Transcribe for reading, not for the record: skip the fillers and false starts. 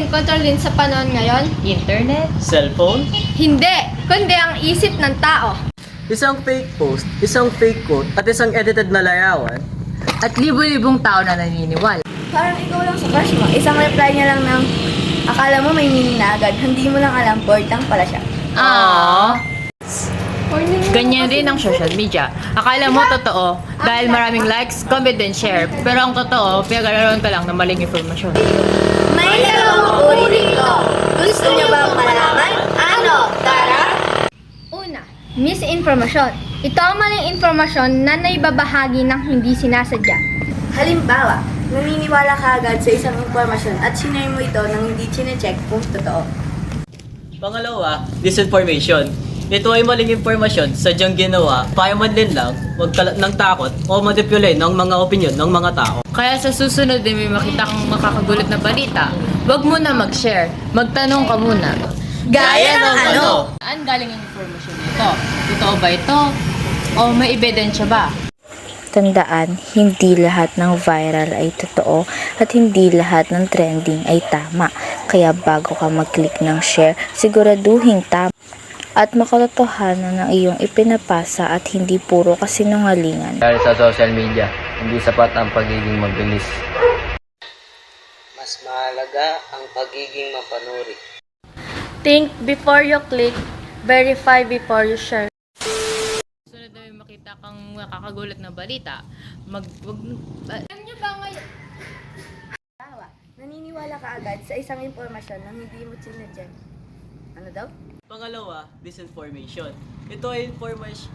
pwedeng kontrolin sa panahon ngayon? Internet? Cellphone? Hindi, kundi ang isip ng tao. Isang fake post, isang fake quote, at isang edited na layawan. At libo-libong tao na naniniwala. Parang ikaw lang sa crush mo. Isang reply niya lang ng akala mo may meaning na agad. Hindi mo lang alam, boardang pala siya. Ganyan rin ang social media. Akala mo totoo dahil maraming likes, comment, and share. Pero ang totoo, pinag-aralan ka lang ng maling informasyon. May dalawang uri dito. Gusto niyo bang malaman? Ano? Tara! Una, misinformasyon. Ito ang maling informasyon na naibabahagi ng hindi sinasadya. Halimbawa, naniniwala ka agad sa isang impormasyon at sinare mo ito nang hindi chinecheck kung totoo. Pangalawa, disinformation. Ito ay maling informasyon, sadyang ginawa, payamadlin lang, magkalat ng takot o manipulate ng mga opinyon ng mga tao. Kaya sa susunod din may makita kang makakagulat na balita, huwag mo na mag-share. Magtanong ka muna. Gaya ng ano? Saan galing ang informasyon nito? Totoo ba ito? O may ebidensya ba? Tandaan, hindi lahat ng viral ay totoo at hindi lahat ng trending ay tama. Kaya bago ka mag-click ng share, siguraduhin tama at makatotohanan ng iyong ipinapasa at hindi puro kasinungalingan. Dahil sa social media, hindi sapat ang pagiging mabilis. Mas mahalaga ang pagiging mapanuri. Think before you click, verify before you share. Susunod na may makita kang makakagulat na balita, Alam niyo ba ngayon? Naniniwala ka agad sa isang impormasyon nang hindi mo chinecheck. Ano daw? Pangalawa, disinformation. Ito ay information.